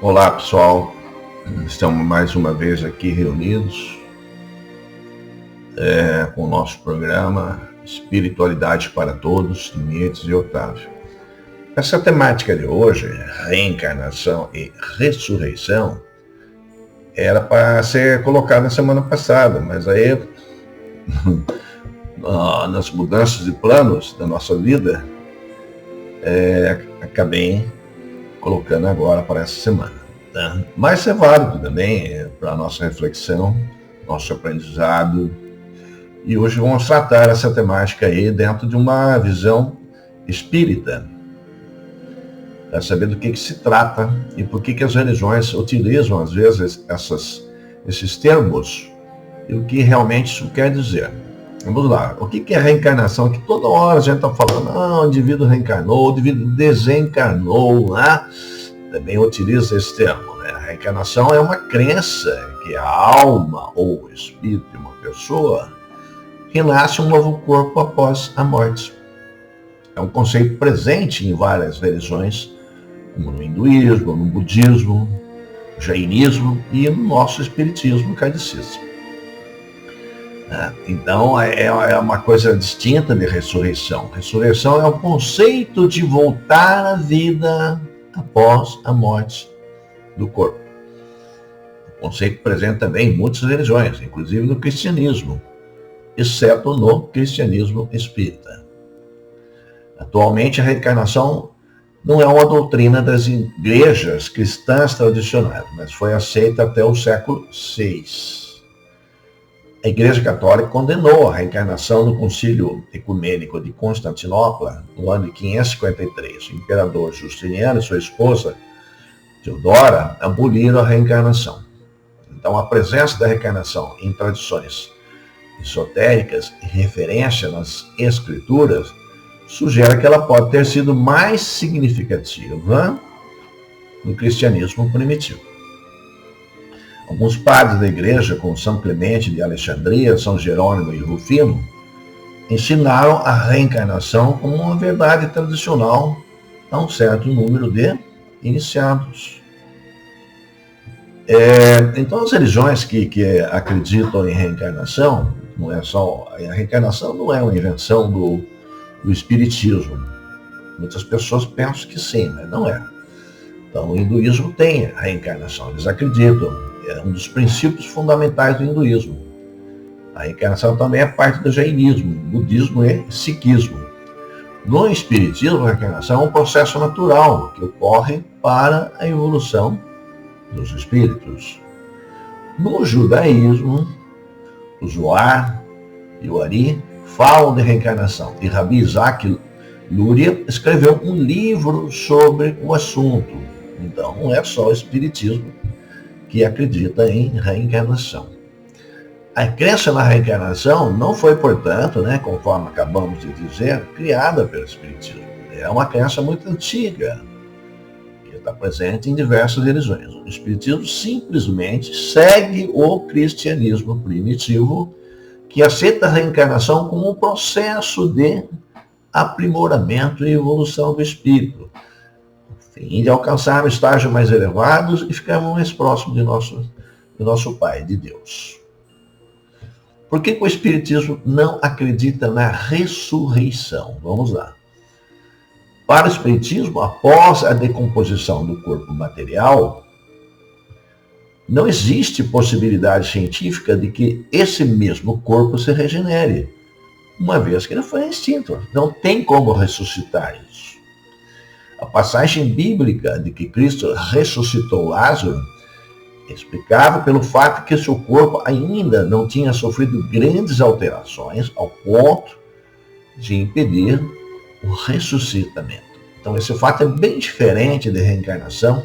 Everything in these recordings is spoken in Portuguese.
Olá pessoal, estamos mais uma vez aqui reunidos com o nosso programa Espiritualidade para Todos, de Nietzsche e Otávio. Essa temática de hoje, reencarnação e ressurreição, era para ser colocada na semana passada, mas aí nas mudanças de planos da nossa vida, acabei colocando agora para essa semana. Tá? Mas é válido também para a nossa reflexão, nosso aprendizado. E hoje vamos tratar essa temática aí dentro de uma visão espírita, para saber do que se trata e por que as religiões utilizam às vezes esses termos e o que realmente isso quer dizer. Vamos lá, o que é reencarnação? Que toda hora a gente está falando, o indivíduo reencarnou, o indivíduo desencarnou, né? Também utiliza esse termo, né? A reencarnação é uma crença que a alma ou o espírito de uma pessoa renasce um novo corpo após a morte. É um conceito presente em várias religiões, como no hinduísmo, no budismo, no jainismo e no nosso espiritismo kardecismo. Então é uma coisa distinta de ressurreição. Ressurreição é o conceito de voltar à vida após a morte do corpo. O conceito presente também em muitas religiões, inclusive no cristianismo, exceto no cristianismo espírita. Atualmente a reencarnação não é uma doutrina das igrejas cristãs tradicionais, mas foi aceita até o século VI. A Igreja Católica condenou a reencarnação no Concílio Ecumênico de Constantinopla, no ano de 553. O imperador Justiniano e sua esposa, Teodora, aboliram a reencarnação. Então, a presença da reencarnação em tradições esotéricas e referência nas escrituras sugere que ela pode ter sido mais significativa no cristianismo primitivo. Alguns padres da igreja, como São Clemente de Alexandria, São Jerônimo e Rufino, ensinaram a reencarnação como uma verdade tradicional a um certo número de iniciados. Então, as religiões que acreditam em reencarnação, não é só a reencarnação não é uma invenção do espiritismo. Muitas pessoas pensam que sim, mas não é. Então, o hinduísmo tem a reencarnação, eles acreditam. É um dos princípios fundamentais do hinduísmo. A reencarnação também é parte do jainismo, budismo e sikhismo. No espiritismo, a reencarnação é um processo natural que ocorre para a evolução dos espíritos. No judaísmo, o Zohar e o Ari falam de reencarnação. E Rabi Isaac Luria escreveu um livro sobre o assunto. Então, não é só o espiritismo que acredita em reencarnação. A crença na reencarnação não foi, portanto, conforme acabamos de dizer, criada pelo espiritismo. É uma crença muito antiga, que está presente em diversas religiões. O espiritismo simplesmente segue o cristianismo primitivo, que aceita a reencarnação como um processo de aprimoramento e evolução do espírito, fim de alcançar estágios mais elevados e ficarmos mais próximos do nosso Pai, de Deus. Por que o Espiritismo não acredita na ressurreição? Vamos lá. Para o Espiritismo, após a decomposição do corpo material, não existe possibilidade científica de que esse mesmo corpo se regenere, uma vez que ele foi extinto. Não tem como ressuscitar isso. A passagem bíblica de que Cristo ressuscitou Lázaro é explicável pelo fato que seu corpo ainda não tinha sofrido grandes alterações ao ponto de impedir o ressuscitamento. Então esse fato é bem diferente da reencarnação,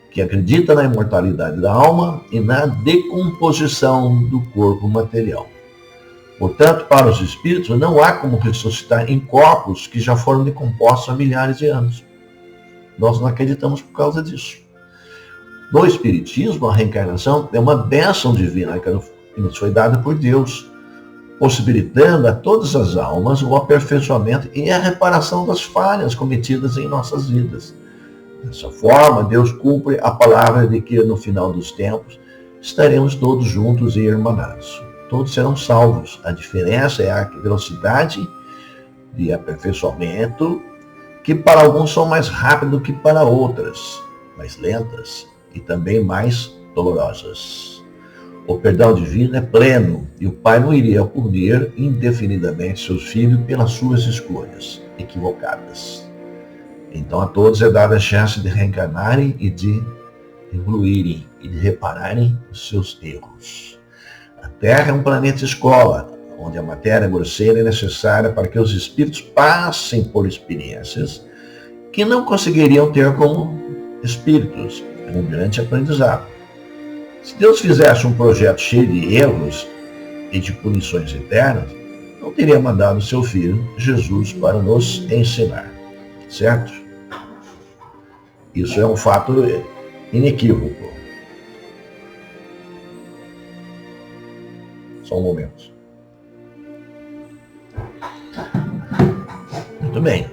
que acredita na imortalidade da alma e na decomposição do corpo material. Portanto, para os espíritos, não há como ressuscitar em corpos que já foram decompostos há milhares de anos. Nós não acreditamos por causa disso. No Espiritismo, a reencarnação é uma bênção divina que nos foi dada por Deus, possibilitando a todas as almas o aperfeiçoamento e a reparação das falhas cometidas em nossas vidas, Dessa forma, Deus cumpre a palavra de que no final dos tempos estaremos todos juntos e irmanados. Todos serão salvos. A diferença é a velocidade de aperfeiçoamento, que para alguns são mais rápidos que para outras, mais lentas e também mais dolorosas. O perdão divino é pleno e o Pai não iria punir indefinidamente seus filhos pelas suas escolhas equivocadas. Então a todos é dada a chance de reencarnarem e de evoluírem e de repararem os seus erros. A Terra é um planeta escola, onde a matéria grosseira é necessária para que os espíritos passem por experiências que não conseguiriam ter como espíritos. É um grande aprendizado. Se Deus fizesse um projeto cheio de erros e de punições eternas, não teria mandado seu Filho, Jesus, para nos ensinar. Certo? Isso é um fato inequívoco. Só um momento. Muito bem.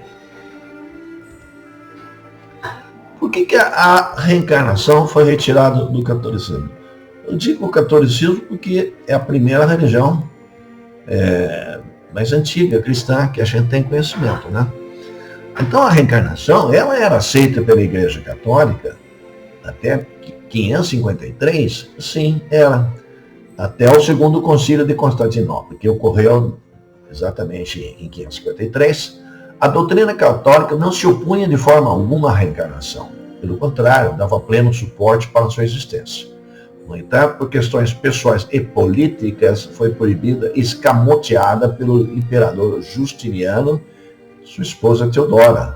Por que a reencarnação foi retirada do catolicismo? Eu digo o catolicismo porque é a primeira religião mais antiga, cristã, que a gente tem conhecimento, né? Então a reencarnação, ela era aceita pela Igreja Católica até 553, sim, era. Até o segundo concílio de Constantinopla, que ocorreu exatamente em 553, a doutrina católica não se opunha de forma alguma à reencarnação. Pelo contrário, dava pleno suporte para a sua existência. No entanto, por questões pessoais e políticas, foi proibida e escamoteada pelo imperador Justiniano, sua esposa Teodora,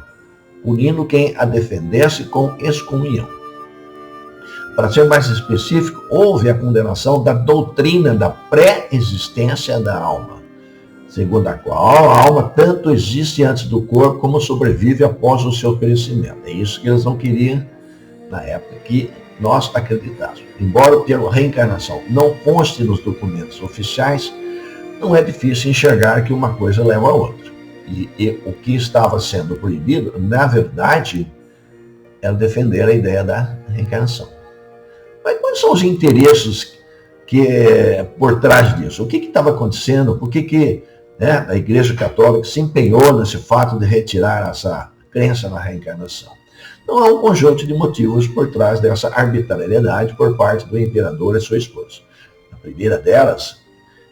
punindo quem a defendesse com excomunhão. Para ser mais específico, houve a condenação da doutrina da pré-existência da alma, segundo a qual a alma tanto existe antes do corpo como sobrevive após o seu perecimento. É isso que eles não queriam na época que nós acreditássemos. Embora o termo reencarnação não conste nos documentos oficiais, não é difícil enxergar que uma coisa leva a outra. E o que estava sendo proibido, na verdade, era defender a ideia da reencarnação. Mas quais são os interesses por trás disso? O que estava acontecendo? Por que a Igreja Católica se empenhou nesse fato de retirar essa crença na reencarnação? Então há um conjunto de motivos por trás dessa arbitrariedade por parte do imperador e sua esposa. A primeira delas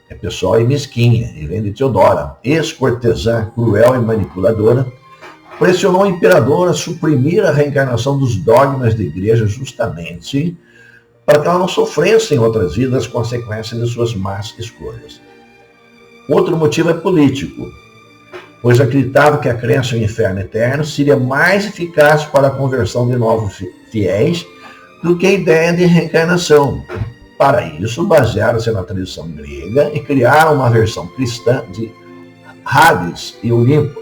é pessoal e mesquinha, e vem de Teodora, ex-cortesã, cruel e manipuladora, pressionou o imperador a suprimir a reencarnação dos dogmas da igreja justamente para que ela não sofresse em outras vidas as consequências de suas más escolhas. Outro motivo é político, pois acreditava que a crença no inferno eterno seria mais eficaz para a conversão de novos fiéis do que a ideia de reencarnação. Para isso, basearam-se na tradição grega e criaram uma versão cristã de Hades e Olimpo,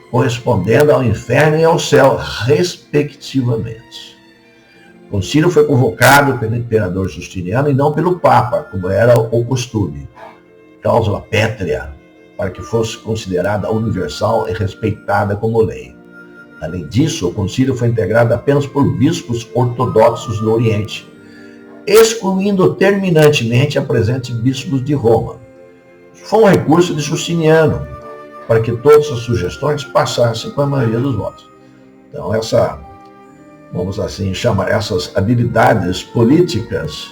correspondendo ao inferno e ao céu, respectivamente. O concílio foi convocado pelo imperador Justiniano e não pelo Papa, como era o costume, cláusula pétrea, para que fosse considerada universal e respeitada como lei. Além disso, o concílio foi integrado apenas por bispos ortodoxos do Oriente, excluindo terminantemente a presença de bispos de Roma. Foi um recurso de Justiniano, para que todas as sugestões passassem com a maioria dos votos. Então, vamos assim chamar, essas habilidades políticas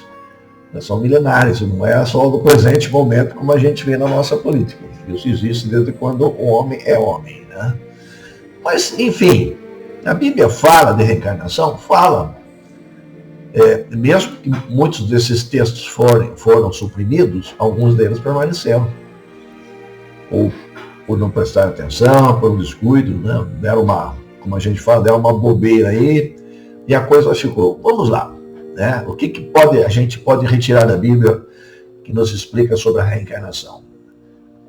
são milenares, não é só do presente momento como a gente vê na nossa política. Isso existe desde quando o homem é homem, né? Mas, enfim, a Bíblia fala de reencarnação? Fala. Mesmo que muitos desses textos foram suprimidos, alguns deles permaneceram. Ou por não prestar atenção, por um descuido, né? Deram como a gente fala, deram uma bobeira aí, e a coisa ficou. Vamos lá. Né? O que a gente pode retirar da Bíblia que nos explica sobre a reencarnação?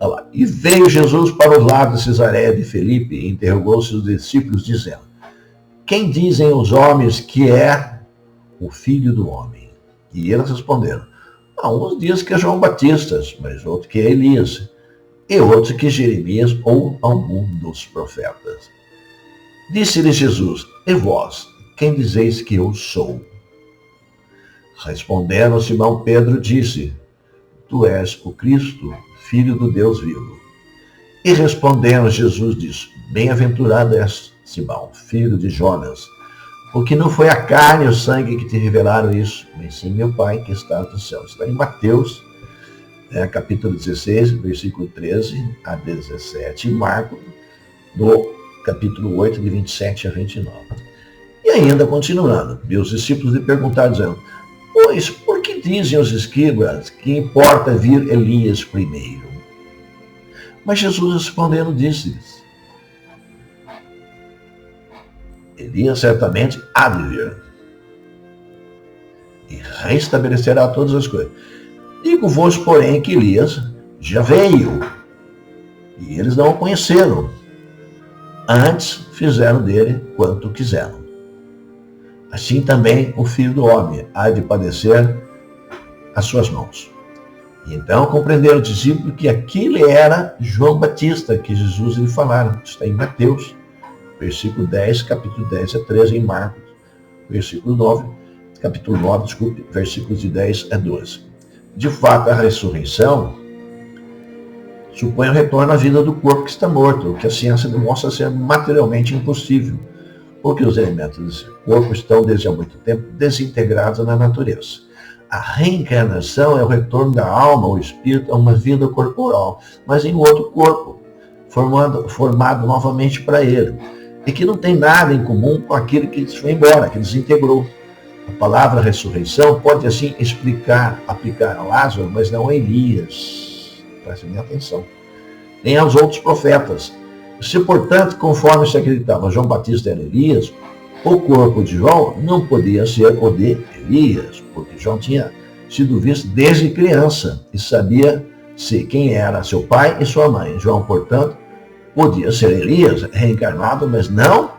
Olha lá. E veio Jesus para os lados de Cesareia de Filipe e interrogou seus discípulos, dizendo: quem dizem os homens que é o Filho do Homem? E eles responderam: uns dizem que é João Batista, mas outros que é Elias, e outros que Jeremias ou algum dos profetas. Disse-lhe Jesus: E vós, quem dizeis que eu sou? Respondendo Simão Pedro, disse: Tu és o Cristo, Filho do Deus vivo. E respondendo Jesus disse: Bem-aventurado és, Simão, filho de Jonas, porque não foi a carne e o sangue que te revelaram isso, mas sim meu Pai que está no céu. Está em Mateus, capítulo 16, versículo 13 a 17, e Marcos, no capítulo 8, de 27 a 29. E ainda continuando, meus discípulos lhe perguntaram, dizendo: Pois, por que dizem os escribas que importa vir Elias primeiro? Mas Jesus respondendo disse-lhes: Elias certamente há de vir e restabelecerá todas as coisas. Digo-vos, porém, que Elias já veio e eles não o conheceram. Antes fizeram dele quanto quiseram. Assim também o Filho do Homem há de padecer às suas mãos. E então compreenderam o discípulo que aquele era João Batista, que Jesus lhe falara. Está em Mateus, versículo 10, capítulo 10 a 13, em Marcos, capítulo 9, versículos de 10 a 12. De fato, a ressurreição supõe o retorno à vida do corpo que está morto, o que a ciência demonstra ser materialmente impossível, porque os elementos desse corpo estão desde há muito tempo desintegrados na natureza. A reencarnação é o retorno da alma ou espírito a uma vida corporal, mas em outro corpo, formado novamente para ele, e que não tem nada em comum com aquele que foi embora, que desintegrou. A palavra ressurreição pode assim aplicar a Lázaro, mas não a Elias. Prestem atenção. Nem aos outros profetas. Se, portanto, conforme se acreditava João Batista era Elias, o corpo de João não podia ser o de Elias, porque João tinha sido visto desde criança e sabia-se quem era seu pai e sua mãe. João, portanto, podia ser Elias, reencarnado, mas não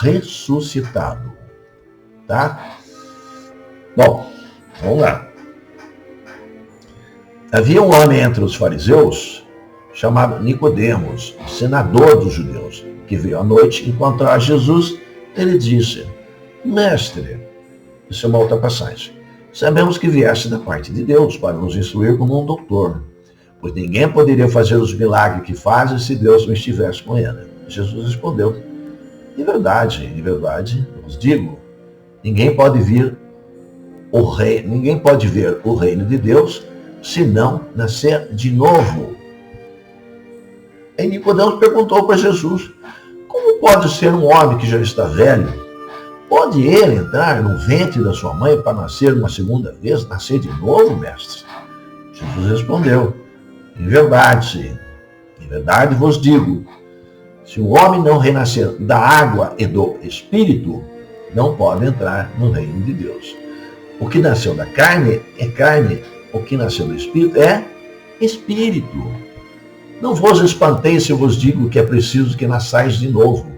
ressuscitado. Tá? Bom, vamos lá. Havia um homem entre os fariseus, chamado Nicodemos, senador dos judeus, que veio à noite encontrar Jesus. Ele disse: Mestre, isso é uma outra passagem, sabemos que vieste da parte de Deus para nos instruir como um doutor, pois ninguém poderia fazer os milagres que fazes se Deus não estivesse com ele. Jesus respondeu: de verdade, vos digo, ninguém pode ver o reino de Deus se não nascer de novo. E Nicodemos perguntou para Jesus: como pode ser um homem que já está velho? Pode ele entrar no ventre da sua mãe para nascer uma segunda vez, nascer de novo, mestre? Jesus respondeu: em verdade vos digo, se o homem não renascer da água e do Espírito, não pode entrar no reino de Deus. O que nasceu da carne é carne, o que nasceu do Espírito é Espírito. Não vos espanteis se eu vos digo que é preciso que nasçais de novo.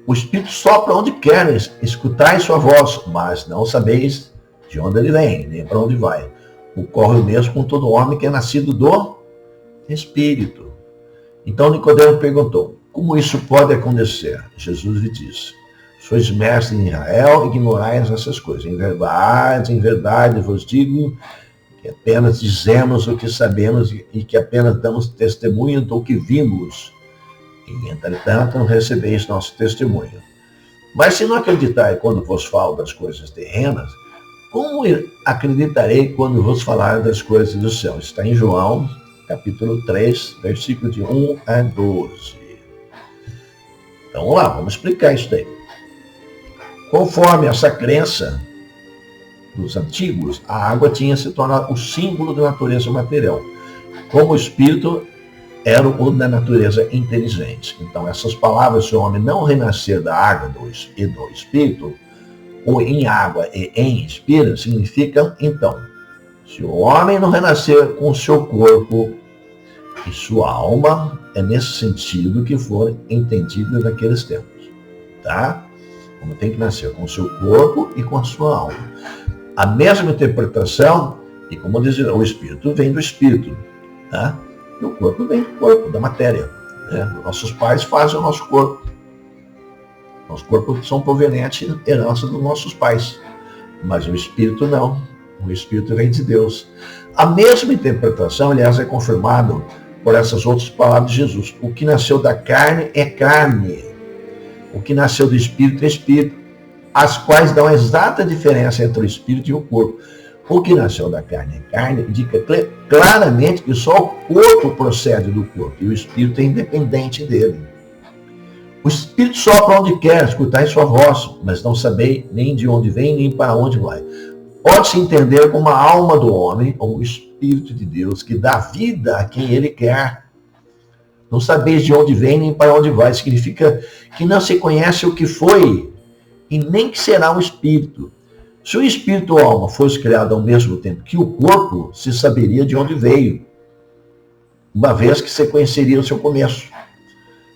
O Espírito sopra onde quer, escutai sua voz, mas não sabeis de onde ele vem, nem para onde vai. Ocorre o mesmo com todo homem que é nascido do Espírito. Então Nicodemo perguntou: como isso pode acontecer? Jesus lhe disse: sois mestres em Israel e ignorais essas coisas. Em verdade vos digo que apenas dizemos o que sabemos e que apenas damos testemunho do que vimos. E, entretanto, não recebeis nosso testemunho. Mas se não acreditai quando vos falo das coisas terrenas, como acreditarei quando vos falar das coisas do céu? Está em João, capítulo 3, versículo de 1 a 12. Então, vamos lá, vamos explicar isso daí. Conforme essa crença dos antigos, a água tinha se tornado o símbolo da natureza material, como o Espírito era o da natureza inteligente. Então, essas palavras, se o homem não renascer da água e do Espírito, ou em água e em Espírito, significam, então, se o homem não renascer com o seu corpo e sua alma, é nesse sentido que for entendido naqueles tempos. Tá? Como tem que nascer com o seu corpo e com a sua alma. A mesma interpretação, e como diz, o Espírito vem do Espírito, tá? E o corpo vem do corpo, da matéria. Né? Nossos pais fazem o nosso corpo. Os corpos são provenientes da herança dos nossos pais, mas o espírito não. O espírito vem de Deus. A mesma interpretação, aliás, é confirmado por essas outras palavras de Jesus. O que nasceu da carne é carne. O que nasceu do espírito é espírito. As quais dão a exata diferença entre o espírito e o corpo. O que nasceu da carne é carne, indica claramente que só o corpo procede do corpo e o espírito é independente dele. O espírito sopra onde quer, escutai sua voz, mas não sabeis nem de onde vem, nem para onde vai. Pode-se entender como a alma do homem, ou o Espírito de Deus, que dá vida a quem ele quer. Não sabeis de onde vem, nem para onde vai. Significa que não se conhece o que foi, e nem que será um espírito. Se o espírito ou a alma fosse criado ao mesmo tempo que o corpo, se saberia de onde veio, uma vez que se conheceria o seu começo.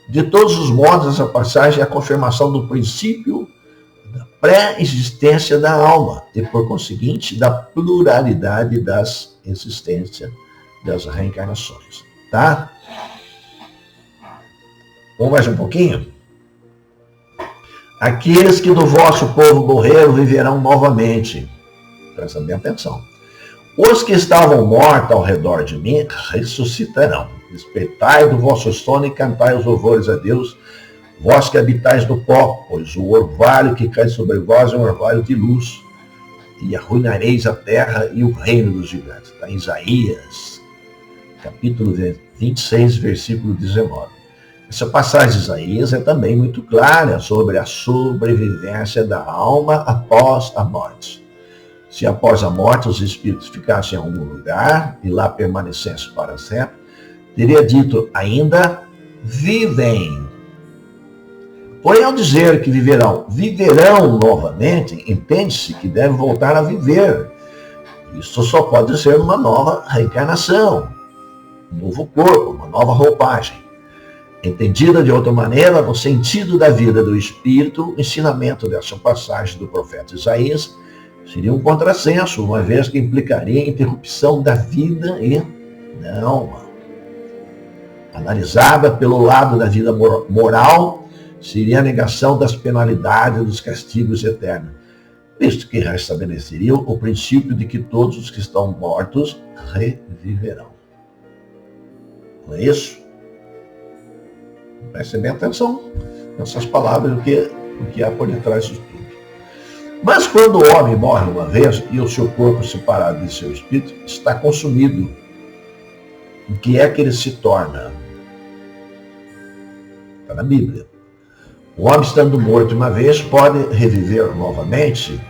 De todos os modos, essa passagem é a confirmação do princípio da pré-existência da alma e, por conseguinte, da pluralidade das existências, das reencarnações. Tá? Vamos mais um pouquinho? Aqueles que do vosso povo morreram viverão novamente. Presta bem atenção. Os que estavam mortos ao redor de mim ressuscitarão. Despertai do vosso sono e cantai os louvores a Deus, vós que habitais no pó, pois o orvalho que cai sobre vós é um orvalho de luz, e arruinareis a terra e o reino dos gigantes. Está em Isaías, capítulo 26, versículo 19. Essa passagem de Isaías é também muito clara sobre a sobrevivência da alma após a morte. Se após a morte os espíritos ficassem em algum lugar e lá permanecessem para sempre, teria dito ainda, vivem. Porém, ao dizer que viverão novamente, entende-se que devem voltar a viver. Isso só pode ser uma nova reencarnação, um novo corpo, uma nova roupagem. Entendida de outra maneira, no sentido da vida do espírito, o ensinamento dessa passagem do profeta Isaías seria um contrassenso, uma vez que implicaria a interrupção da vida e da alma. Analisada pelo lado da vida moral, seria a negação das penalidades e dos castigos eternos, visto que restabeleceria o princípio de que todos os que estão mortos reviverão. Não é isso? Preste bem atenção nessas palavras, o que há por detrás disso tudo. Mas quando o homem morre uma vez e o seu corpo separado de seu espírito está consumido, o que é que ele se torna? Está na Bíblia. O homem estando morto uma vez pode reviver novamente.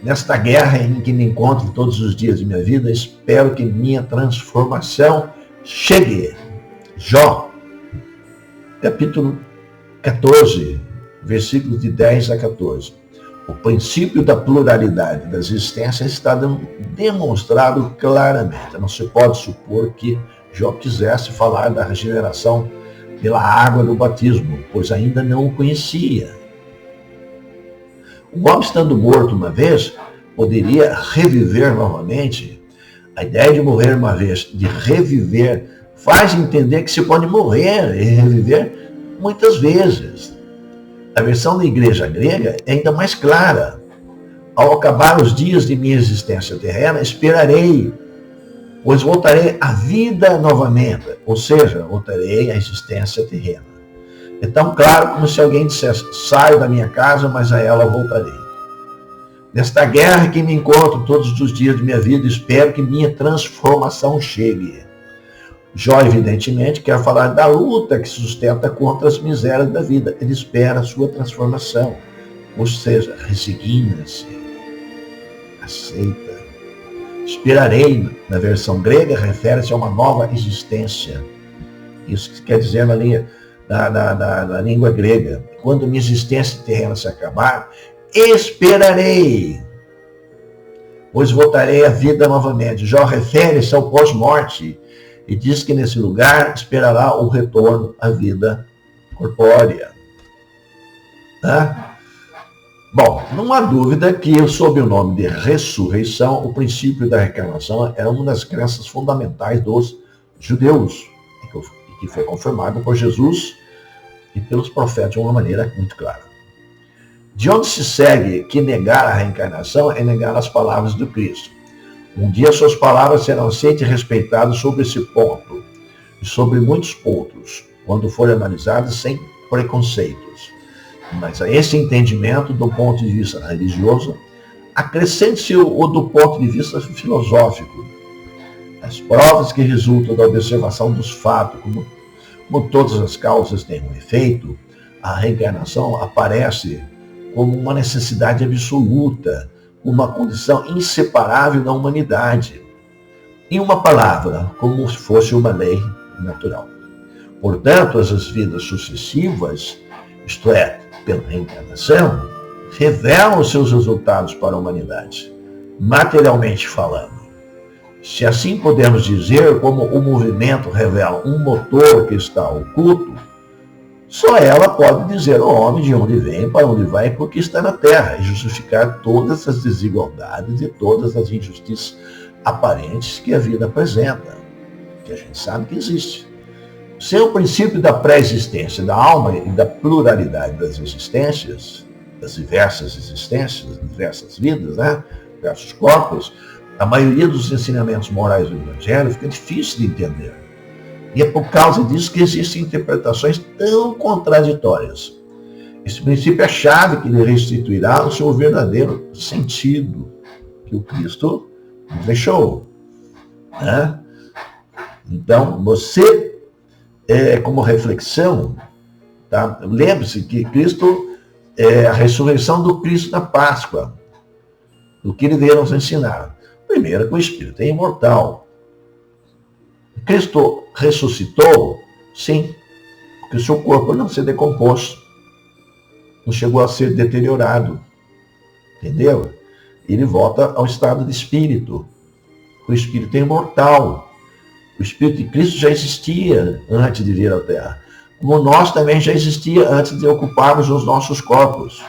Nesta guerra em que me encontro todos os dias de minha vida, espero que minha transformação chegue. Jó, capítulo 14, versículos de 10 a 14. O princípio da pluralidade das existências está demonstrado claramente. Não se pode supor que Jó quisesse falar da regeneração pela água do batismo, pois ainda não o conhecia. O homem estando morto uma vez, poderia reviver novamente. A ideia de morrer uma vez, de reviver, faz entender que se pode morrer e reviver muitas vezes. A versão da igreja grega é ainda mais clara. Ao acabar os dias de minha existência terrena, esperarei, pois voltarei à vida novamente, ou seja, voltarei à existência terrena. É tão claro como se alguém dissesse, saio da minha casa, mas a ela voltarei. Nesta guerra que me encontro todos os dias de minha vida, espero que minha transformação chegue. Jó, evidentemente, quer falar da luta que se sustenta contra as misérias da vida. Ele espera a sua transformação. Ou seja, resigna-se, aceita. Esperarei, na versão grega, refere-se a uma nova existência. Isso quer dizer na língua grega. Quando minha existência terrena se acabar, esperarei, pois voltarei à vida novamente. Jó refere-se ao pós-morte e diz que nesse lugar esperará o retorno à vida corpórea. Tá? Bom, não há dúvida que, sob o nome de ressurreição, o princípio da reencarnação é uma das crenças fundamentais dos judeus, que foi confirmado por Jesus e pelos profetas de uma maneira muito clara. De onde se segue que negar a reencarnação é negar as palavras do Cristo. Um dia suas palavras serão aceitas e respeitadas sobre esse ponto e sobre muitos outros, quando forem analisadas sem preconceitos. Mas a esse entendimento, do ponto de vista religioso, acrescente-se o do ponto de vista filosófico. As provas que resultam da observação dos fatos, como todas as causas têm um efeito, a reencarnação aparece como uma necessidade absoluta, uma condição inseparável da humanidade. Em uma palavra, como se fosse uma lei natural. Portanto, as vidas sucessivas, isto é, pela reencarnação, revelam os seus resultados para a humanidade, materialmente falando. Se assim podemos dizer, como o movimento revela um motor que está oculto, só ela pode dizer ao homem de onde vem, para onde vai, porque está na Terra, e justificar todas as desigualdades e todas as injustiças aparentes que a vida apresenta, que a gente sabe que existe. Sem o princípio da pré-existência da alma e da pluralidade das existências, das diversas existências, das diversas vidas, diversos corpos, a maioria dos ensinamentos morais do Evangelho fica difícil de entender. E é por causa disso que existem interpretações tão contraditórias. Esse princípio é a chave que lhe restituirá o seu verdadeiro sentido, que o Cristo nos deixou. Então, você, como reflexão, tá? Lembre-se que Cristo é a ressurreição do Cristo na Páscoa. O que ele veio nos ensinar? Primeiro, que o Espírito é imortal. Cristo ressuscitou? Sim, porque o seu corpo não se decompôs, não chegou a ser deteriorado. Entendeu? Ele volta ao estado de Espírito. O Espírito é imortal. O Espírito de Cristo já existia antes de vir à Terra. Como nós também já existia antes de ocuparmos os nossos corpos.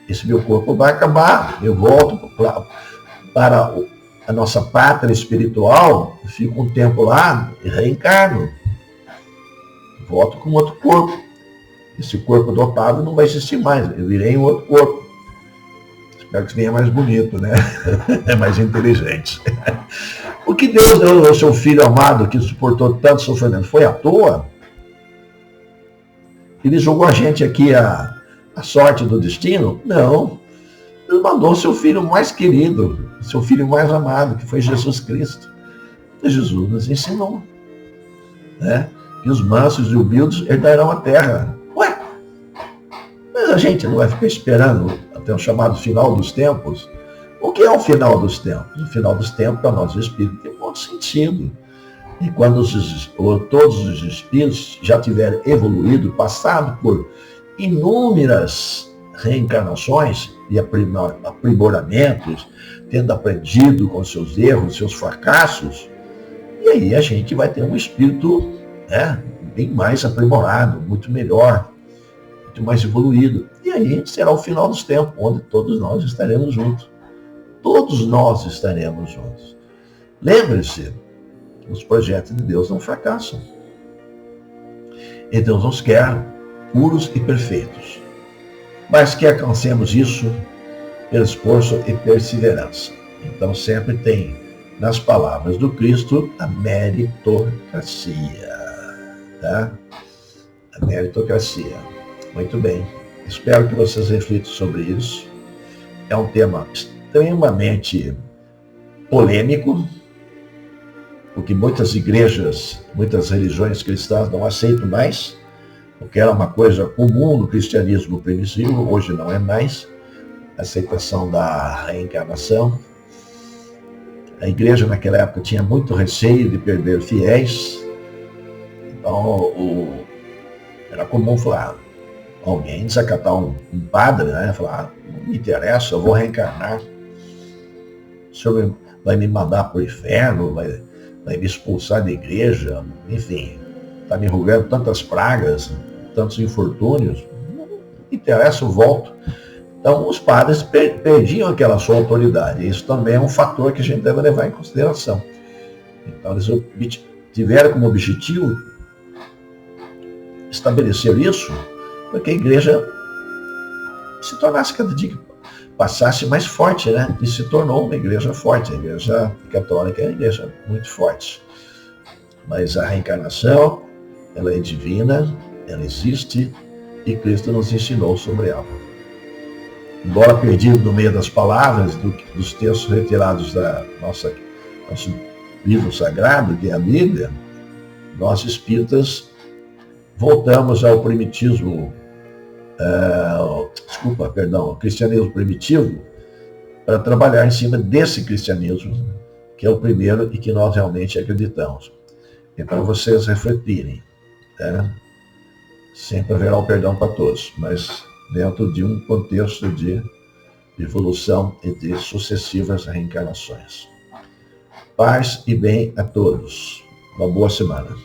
Esse meu corpo vai acabar. Eu volto para a nossa pátria espiritual, fico um tempo lá e reencarno. Volto com outro corpo. Esse corpo dopado não vai existir mais. Eu virei um outro corpo. Espero que venha mais bonito, né? É mais inteligente. O que Deus deu ao seu Filho amado, que suportou tanto sofrimento, foi à toa? Ele jogou a gente aqui a sorte do destino? Não. Ele mandou o seu Filho mais querido, seu Filho mais amado, que foi Jesus Cristo. E Jesus nos ensinou, que os mansos e humildes herdarão a terra. Ué, mas a gente não vai ficar esperando até o chamado final dos tempos? O que é o final dos tempos? O final dos tempos, para nós, o Espírito tem um outro sentido. E quando todos os Espíritos já tiverem evoluído, passado por inúmeras reencarnações e aprimoramentos, tendo aprendido com seus erros, seus fracassos, e aí a gente vai ter um espírito bem mais aprimorado, muito melhor, muito mais evoluído. E aí será o final dos tempos, onde todos nós estaremos juntos. Todos nós estaremos juntos. Lembre-se, os projetos de Deus não fracassam. E Deus nos quer puros e perfeitos. Mas que alcancemos isso pelo esforço e perseverança. Então sempre tem nas palavras do Cristo a meritocracia. Tá? A meritocracia. Muito bem. Espero que vocês reflitam sobre isso. É um tema extremamente polêmico, porque muitas igrejas, muitas religiões cristãs não aceitam mais, porque era uma coisa comum no cristianismo primitivo, hoje não é mais, a aceitação da reencarnação. A igreja naquela época tinha muito receio de perder fiéis, então era comum falar, alguém desacatar um padre, falar, não me interessa, eu vou reencarnar, o senhor vai me mandar para o inferno, vai me expulsar da igreja, enfim, está me rogando tantas pragas, tantos infortúnios, não me interessa, eu volto. Então os padres perdiam aquela sua autoridade, isso também é um fator que a gente deve levar em consideração. Então eles tiveram como objetivo estabelecer isso, porque a igreja se tornasse cada dia que passasse mais forte, né? E se tornou uma igreja forte. A igreja católica é uma igreja muito forte. Mas a reencarnação, ela é divina, ela existe e Cristo nos ensinou sobre ela. Embora perdido no meio das palavras, dos textos retirados da nosso livro sagrado, que é a Bíblia, nós espíritas voltamos ao primitivismo, ao cristianismo primitivo, para trabalhar em cima desse cristianismo, que é o primeiro e que nós realmente acreditamos. É para vocês refletirem, né? Sempre haverá o perdão para todos, mas dentro de um contexto de evolução e de sucessivas reencarnações. Paz e bem a todos. Uma boa semana.